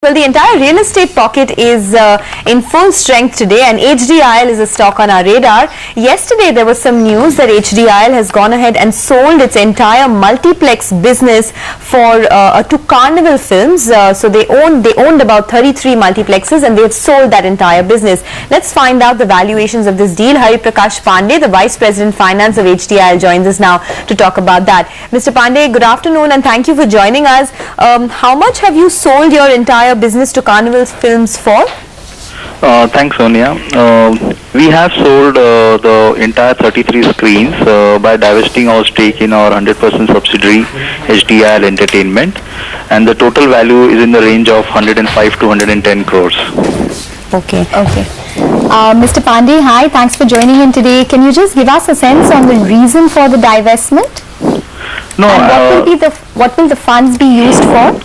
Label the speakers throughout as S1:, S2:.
S1: Well, the entire real estate pocket is in full strength today, and HDIL is a stock on our radar. Yesterday, there was some news that HDIL has gone ahead and sold its entire multiplex business to Carnival Films. So they owned about 33 multiplexes, and they have sold that entire business. Let's find out the valuations of this deal. Hari Prakash Pandey, the Vice President Finance of HDIL, joins us now to talk about that. Mr. Pandey, good afternoon, and thank you for joining us. How much have you sold your entire business to Carnival Films for?
S2: Thanks, Sonia. We have sold the entire 33 screens by divesting our stake in our 100% subsidiary HDIL Entertainment, and the total value is in the range of 105 to 110 crores.
S3: Okay. Mr. Pandey, hi, thanks for joining in today. Can you just give us a sense on the reason for the divestment?
S2: No.
S3: And what will the funds be used for?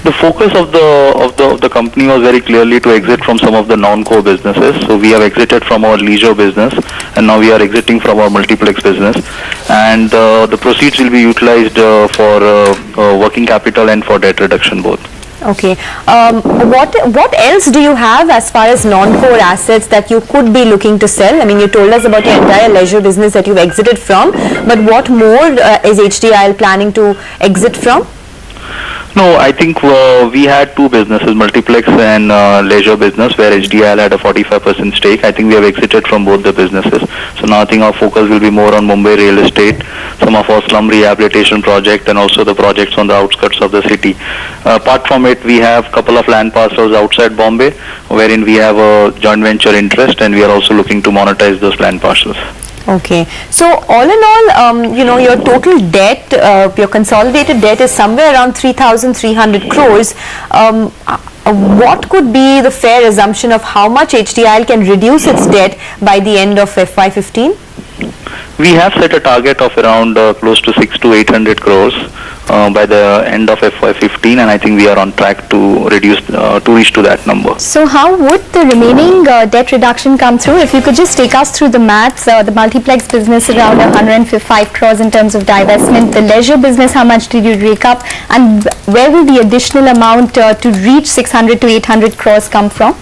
S2: The focus of the company was very clearly to exit from some of the non-core businesses. So we have exited from our leisure business, and now we are exiting from our multiplex business. And the proceeds will be utilized for working capital and for debt reduction both.
S1: Okay. What else do you have as far as non-core assets that you could be looking to sell? I mean, you told us about your entire leisure business that you've exited from, but what more is HDIL planning to exit from?
S2: No, I think we had two businesses, multiplex and leisure business, where HDIL had a 45% stake. I think we have exited from both the businesses. So now I think our focus will be more on Mumbai real estate, some of our slum rehabilitation project, and also the projects on the outskirts of the city. Apart from it, we have a couple of land parcels outside Bombay, wherein we have a joint venture interest, and we are also looking to monetize those land parcels.
S1: Okay. So all in all, your total debt, your consolidated debt is somewhere around 3,300 crores. What could be the fair assumption of how much HDIL can reduce its debt by the end of FY15?
S2: We have set a target of around close to 600 to 800 crores by the end of FY15, and I think we are on track to reach to that number.
S3: So how would the remaining debt reduction come through? If you could just take us through the maths, the multiplex business around 105 crores in terms of divestment, the leisure business, how much did you rake up, and where will the additional amount to reach 600 to 800 crores come from?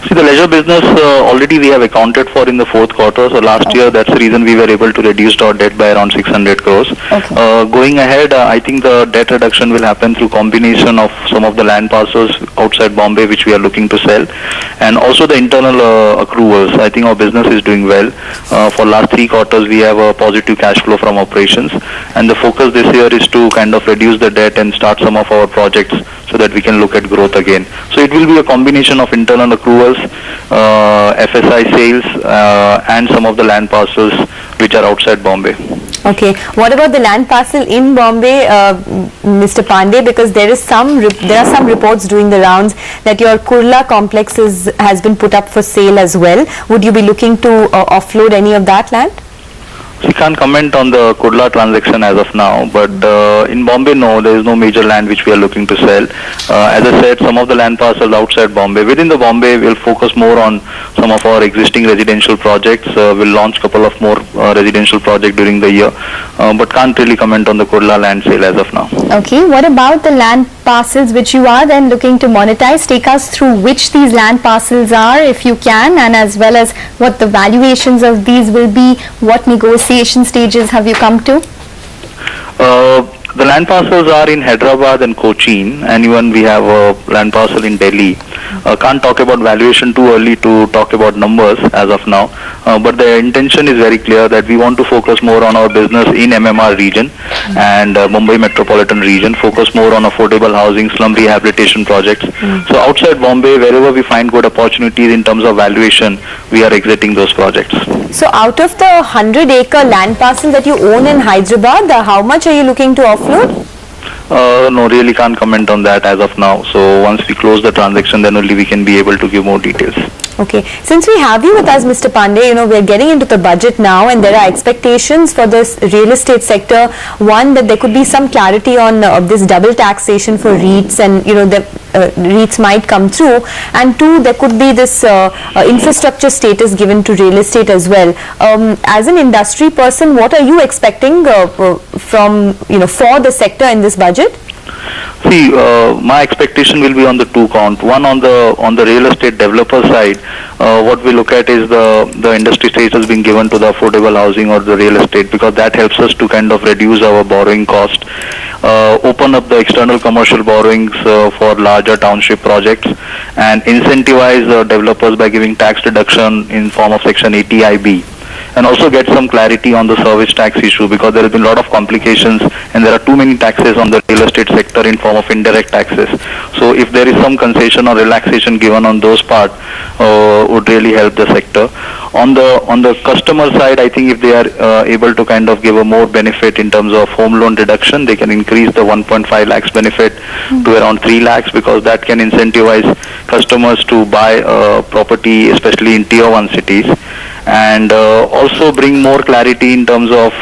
S2: See, the leisure business already we have accounted for in the fourth quarter. So last year, that's the reason we were able to reduce our debt by around 600 crores.
S3: Okay.
S2: Going ahead, I think the debt reduction will happen through combination of some of the land parcels outside Bombay, which we are looking to sell, and also the internal accruals. I think our business is doing well. For last 3 quarters, we have a positive cash flow from operations, and the focus this year is to kind of reduce the debt and start some of our projects so that we can look at growth again. So it will be a combination of internal accruals, FSI sales, and some of the land parcels which are outside Bombay.
S1: Okay. What about the land parcel in Bombay, Mr. Pandey? Because there are some reports doing the rounds that your Kurla complex has been put up for sale as well. Would you be looking to offload any of that land?
S2: We can't comment on the Kurla transaction as of now, but in Bombay, no, there is no major land which we are looking to sell. As I said, some of the land parcels outside Bombay. Within the Bombay, we'll focus more on some of our existing residential projects. We'll launch a couple of more residential projects during the year, but can't really comment on the Kurla land sale as of now.
S3: Okay, what about the land parcels which you are then looking to monetize? Take us through which these land parcels are, if you can, and as well as what the valuations of these will be. What negotiation stages have you come to?
S2: The land parcels are in Hyderabad and Cochin, and even we have a land parcel in Delhi. Can't talk about valuation too early to talk about numbers as of now, but the intention is very clear that we want to focus more on our business in MMR region and Mumbai metropolitan region, focus more on affordable housing, slum rehabilitation projects. So outside Bombay, wherever we find good opportunities in terms of valuation, we are exiting those projects.
S1: So out of the 100-acre land parcel that you own in Hyderabad, how much are you looking to offload?
S2: No, really can't comment on that as of now. So once we close the transaction, then only we can be able to give more details.
S1: Okay. Since we have you with us, Mr. Pandey, we're getting into the budget now, and there are expectations for this real estate sector. One, that there could be some clarity on this double taxation for REITs, and the REITs might come through. And two, there could be this infrastructure status given to real estate as well. As an industry person, what are you expecting from for the sector in this budget?
S2: See, my expectation will be on the two count. One on the real estate developer side. What we look at is the industry status being given to the affordable housing or the real estate, because that helps us to kind of reduce our borrowing cost, open up the external commercial borrowings for larger township projects, and incentivize developers by giving tax reduction in form of Section 80IB. And also get some clarity on the service tax issue, because there has been a lot of complications and there are too many taxes on the real estate sector in form of indirect taxes. So if there is some concession or relaxation given on those parts, would really help the sector. On the customer side, I think if they are able to kind of give a more benefit in terms of home loan reduction, they can increase the 1.5 lakhs benefit to around 3 lakhs, because that can incentivize customers to buy property, especially in tier 1 cities. And also bring more clarity in terms of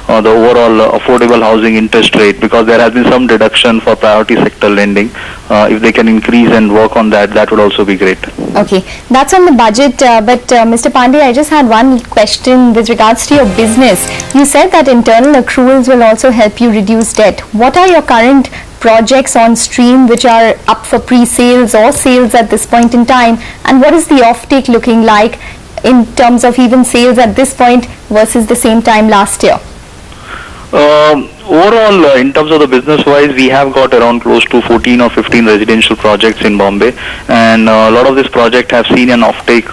S2: the overall affordable housing interest rate, because there has been some deduction for priority sector lending. If they can increase and work on that, that would also be great.
S3: Okay, that's on the budget, but Mr. Pandey, I just had one question with regards to your business. You said that internal accruals will also help you reduce debt. What are your current projects on stream which are up for pre-sales or sales at this point in time, and what is the offtake looking like in terms of even sales at this point versus the same time last year?
S2: Overall, in terms of the business-wise, we have got around close to 14 or 15 residential projects in Bombay, and a lot of these projects have seen an offtake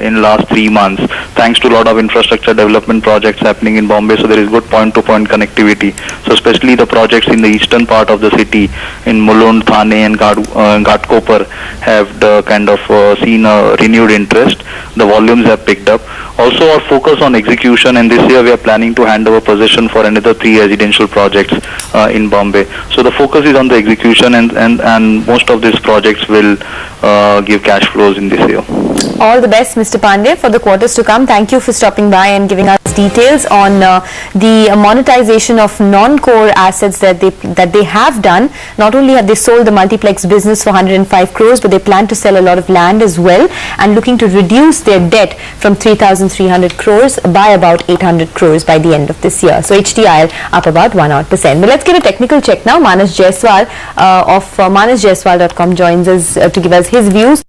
S2: in last 3 months, thanks to a lot of infrastructure development projects happening in Bombay. So there is good point-to-point connectivity. So especially the projects in the eastern part of the city, in Mulund, Thane, and Ghatkopar, have kind of seen a renewed interest. The volumes have picked up. Also, our focus on execution, and this year we are planning to hand over possession for another 3 residential projects in Bombay. So the focus is on the execution, and most of these projects will give cash flows in this year.
S1: All the best, Mr. Pandey, for the quarters to come. Thank you for stopping by and giving us details on the monetization of non-core assets that they have done. Not only have they sold the multiplex business for 105 crores, but they plan to sell a lot of land as well, and looking to reduce their debt from 3,300 crores by about 800 crores by the end of this year. So HDIL up about 1%. But let's get a technical check now. Manas Jaiswal of manasjaiswal.com joins us to give us his views.